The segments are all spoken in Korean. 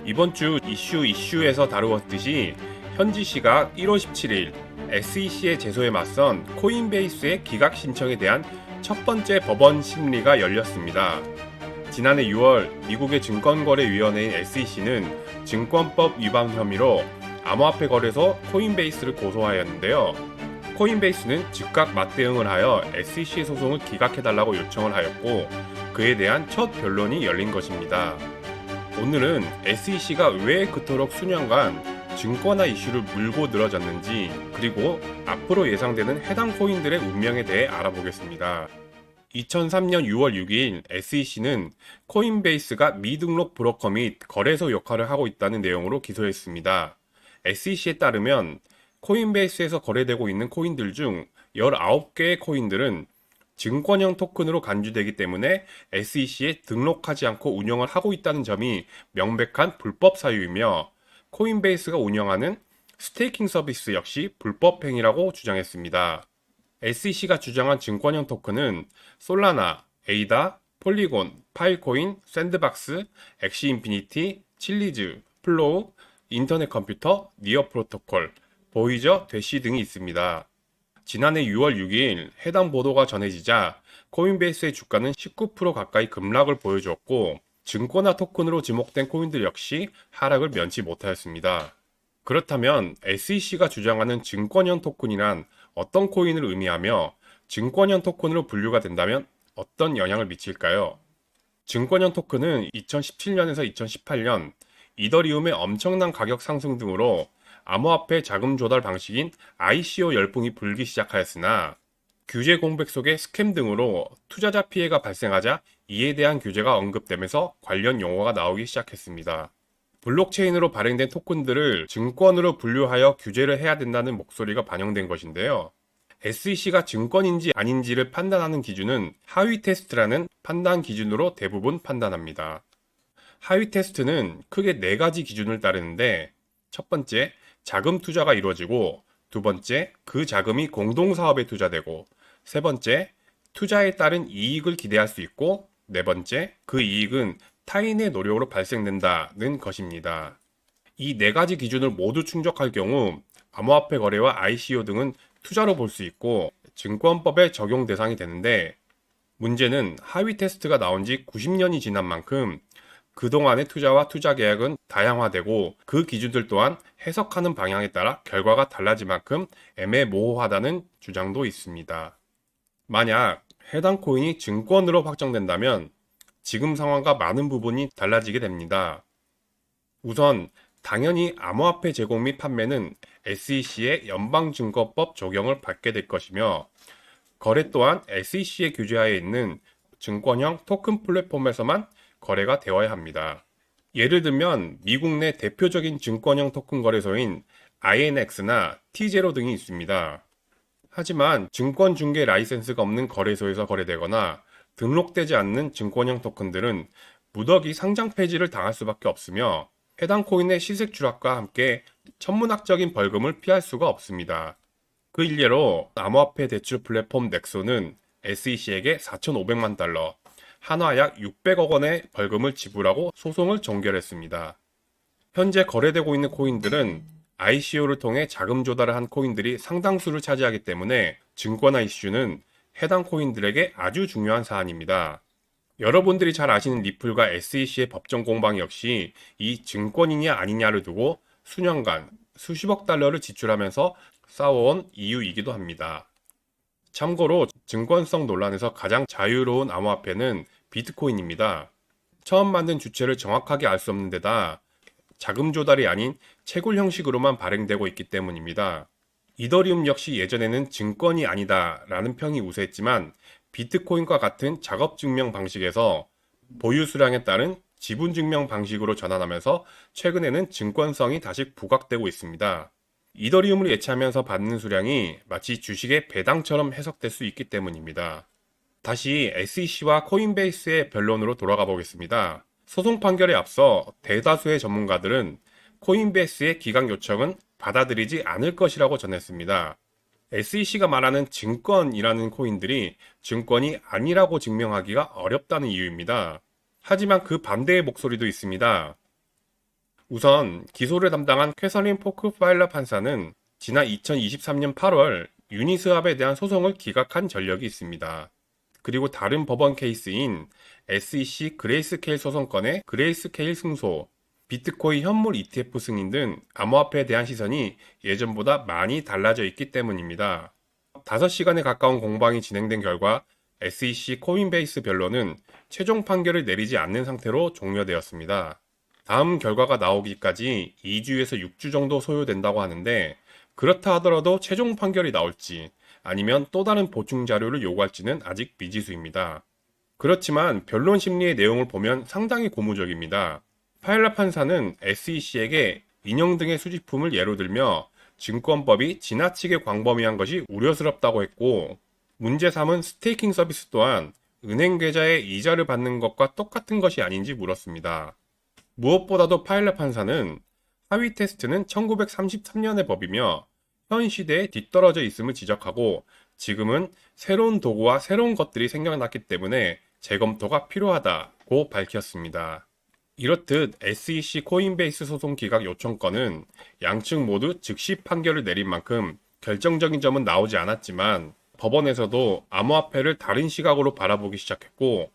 이번 주 이슈에서 다루었듯이 현지 시각 1월 17일 SEC의 제소에 맞선 코인베이스의 기각 신청에 대한 첫 번째 법원 심리가 열렸습니다. 지난해 6월 미국의 증권거래위원회인 SEC는 증권법 위반 혐의로 암호화폐 거래소 코인베이스를 고소하였는데요. 코인베이스는 즉각 맞대응을 하여 SEC의 소송을 기각해달라고 요청을 하였고 그에 대한 첫 변론이 열린 것입니다. 오늘은 SEC가 왜 그토록 수년간 증권화 이슈를 물고 늘어졌는지 그리고 앞으로 예상되는 해당 코인들의 운명에 대해 알아보겠습니다. 2003년 6월 6일 SEC는 코인베이스가 미등록 브로커 및 거래소 역할을 하고 있다는 내용으로 기소했습니다. SEC에 따르면 코인베이스에서 거래되고 있는 코인들 중 19개의 코인들은 증권형 토큰으로 간주되기 때문에 SEC에 등록하지 않고 운영을 하고 있다는 점이 명백한 불법 사유이며 코인베이스가 운영하는 스테이킹 서비스 역시 불법 행위라고 주장했습니다. SEC가 주장한 증권형 토큰은 솔라나, 에이다, 폴리곤, 파일코인, 샌드박스, 엑시 인피니티, 칠리즈, 플로우, 인터넷 컴퓨터, 니어 프로토콜, 보이저, 대시 등이 있습니다. 지난해 6월 6일 해당 보도가 전해지자 코인베이스의 주가는 19% 가까이 급락을 보여주었고 증권화 토큰으로 지목된 코인들 역시 하락을 면치 못하였습니다. 그렇다면 SEC가 주장하는 증권형 토큰이란 어떤 코인을 의미하며 증권형 토큰으로 분류가 된다면 어떤 영향을 미칠까요? 증권형 토큰은 2017년에서 2018년 이더리움의 엄청난 가격 상승 등으로 암호화폐 자금 조달 방식인 ICO 열풍이 불기 시작하였으나 규제 공백 속의 스캠 등으로 투자자 피해가 발생하자 이에 대한 규제가 언급되면서 관련 용어가 나오기 시작했습니다. 블록체인으로 발행된 토큰들을 증권으로 분류하여 규제를 해야 된다는 목소리가 반영된 것인데요. SEC가 증권인지 아닌지를 판단하는 기준은 하위 테스트라는 판단 기준으로 대부분 판단합니다. 하위 테스트는 크게 4가지 기준을 따르는데 첫 번째, 자금 투자가 이루어지고 두 번째, 그 자금이 공동사업에 투자되고 세 번째, 투자에 따른 이익을 기대할 수 있고 네 번째, 그 이익은 타인의 노력으로 발생된다는 것입니다. 이 4가지 기준을 모두 충족할 경우 암호화폐 거래와 ICO 등은 투자로 볼 수 있고 증권법의 적용 대상이 되는데 문제는 하위 테스트가 나온 지 90년이 지난 만큼 그동안의 투자와 투자 계약은 다양화되고 그 기준들 또한 해석하는 방향에 따라 결과가 달라질 만큼 애매모호하다는 주장도 있습니다. 만약 해당 코인이 증권으로 확정된다면 지금 상황과 많은 부분이 달라지게 됩니다. 우선 당연히 암호화폐 제공 및 판매는 SEC의 연방증권법 적용을 받게 될 것이며 거래 또한 SEC의 규제하에 있는 증권형 토큰 플랫폼에서만 거래가 되어야 합니다. 예를 들면 미국 내 대표적인 증권형 토큰 거래소인 INX나 T0 등이 있습니다. 하지만 증권 중개 라이센스가 없는 거래소에서 거래되거나 등록되지 않는 증권형 토큰들은 무더기 상장 폐지를 당할 수밖에 없으며 해당 코인의 시세 추락과 함께 천문학적인 벌금을 피할 수가 없습니다. 그 일례로 암호화폐 대출 플랫폼 넥소는 SEC에게 4,500만 달러, 한화 약 600억 원의 벌금을 지불하고 소송을 종결했습니다. 현재 거래되고 있는 코인들은 ICO를 통해 자금 조달을 한 코인들이 상당수를 차지하기 때문에 증권화 이슈는 해당 코인들에게 아주 중요한 사안입니다. 여러분들이 잘 아시는 리플과 SEC의 법정 공방 역시 이 증권이냐 아니냐를 두고 수년간 수십억 달러를 지출하면서 싸워온 이유이기도 합니다. 참고로 증권성 논란에서 가장 자유로운 암호화폐는 비트코인입니다. 처음 만든 주체를 정확하게 알 수 없는 데다 자금 조달이 아닌 채굴 형식으로만 발행되고 있기 때문입니다. 이더리움 역시 예전에는 증권이 아니다 라는 평이 우세했지만 비트코인과 같은 작업 증명 방식에서 보유 수량에 따른 지분 증명 방식으로 전환하면서 최근에는 증권성이 다시 부각되고 있습니다. 이더리움을 예치하면서 받는 수량이 마치 주식의 배당처럼 해석될 수 있기 때문입니다. 다시 SEC와 코인베이스의 변론으로 돌아가 보겠습니다. 소송 판결에 앞서 대다수의 전문가들은 코인베이스의 기각 요청은 받아들이지 않을 것이라고 전했습니다. SEC가 말하는 증권이라는 코인들이 증권이 아니라고 증명하기가 어렵다는 이유입니다. 하지만 그 반대의 목소리도 있습니다. 우선 기소를 담당한 캐서린 포크 파일러 판사는 지난 2023년 8월 유니스왑에 대한 소송을 기각한 전력이 있습니다. 그리고 다른 법원 케이스인 SEC 그레이스케일 소송건의 그레이스케일 승소, 비트코인 현물 ETF 승인 등 암호화폐에 대한 시선이 예전보다 많이 달라져 있기 때문입니다. 5시간에 가까운 공방이 진행된 결과 SEC 코인베이스 변론은 최종 판결을 내리지 않는 상태로 종료되었습니다. 다음 결과가 나오기까지 2주에서 6주 정도 소요된다고 하는데, 그렇다 하더라도 최종 판결이 나올지 아니면 또 다른 보충 자료를 요구할지는 아직 미지수입니다. 그렇지만 변론 심리의 내용을 보면 상당히 고무적입니다. 파일러 판사는 SEC에게 인형 등의 수집품을 예로 들며 증권법이 지나치게 광범위한 것이 우려스럽다고 했고, 문제 3은 스테이킹 서비스 또한 은행 계좌에 이자를 받는 것과 똑같은 것이 아닌지 물었습니다. 무엇보다도 파일러 판사는 하위 테스트는 1933년의 법이며 현 시대에 뒤떨어져 있음을 지적하고, 지금은 새로운 도구와 새로운 것들이 생겨났기 때문에 재검토가 필요하다고 밝혔습니다. 이렇듯 SEC 코인베이스 소송 기각 요청건은 양측 모두 즉시 판결을 내린 만큼 결정적인 점은 나오지 않았지만, 법원에서도 암호화폐를 다른 시각으로 바라보기 시작했고,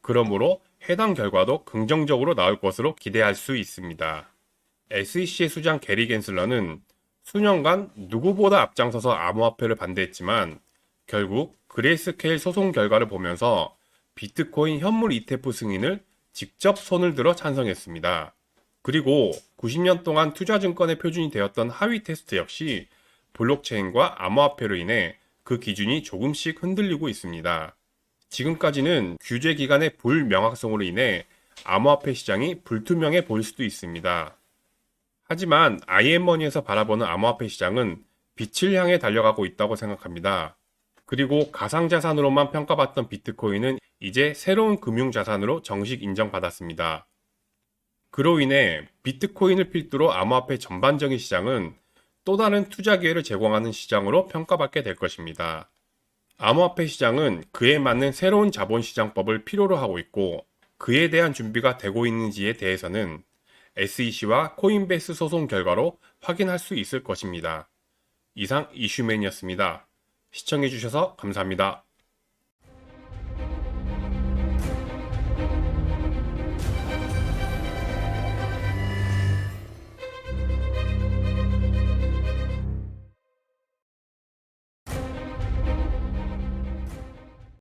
그러므로 해당 결과도 긍정적으로 나올 것으로 기대할 수 있습니다. SEC의 수장 게리 겐슬러는 수년간 누구보다 앞장서서 암호화폐를 반대했지만 결국 그레이스케일 소송 결과를 보면서 비트코인 현물 ETF 승인을 직접 손을 들어 찬성했습니다. 그리고 90년 동안 투자증권의 표준이 되었던 하위 테스트 역시 블록체인과 암호화폐로 인해 그 기준이 조금씩 흔들리고 있습니다. 지금까지는 규제 기간의 불명확성으로 인해 암호화폐 시장이 불투명해 보일 수도 있습니다. 하지만 IM머니에서 바라보는 암호화폐 시장은 빛을 향해 달려가고 있다고 생각합니다. 그리고 가상자산으로만 평가받던 비트코인은 이제 새로운 금융자산으로 정식 인정받았습니다. 그로 인해 비트코인을 필두로 암호화폐 전반적인 시장은 또 다른 투자 기회를 제공하는 시장으로 평가받게 될 것입니다. 암호화폐 시장은 그에 맞는 새로운 자본시장법을 필요로 하고 있고, 그에 대한 준비가 되고 있는지에 대해서는 SEC와 코인베이스 소송 결과로 확인할 수 있을 것입니다. 이상 이슈맨이었습니다. 시청해주셔서 감사합니다.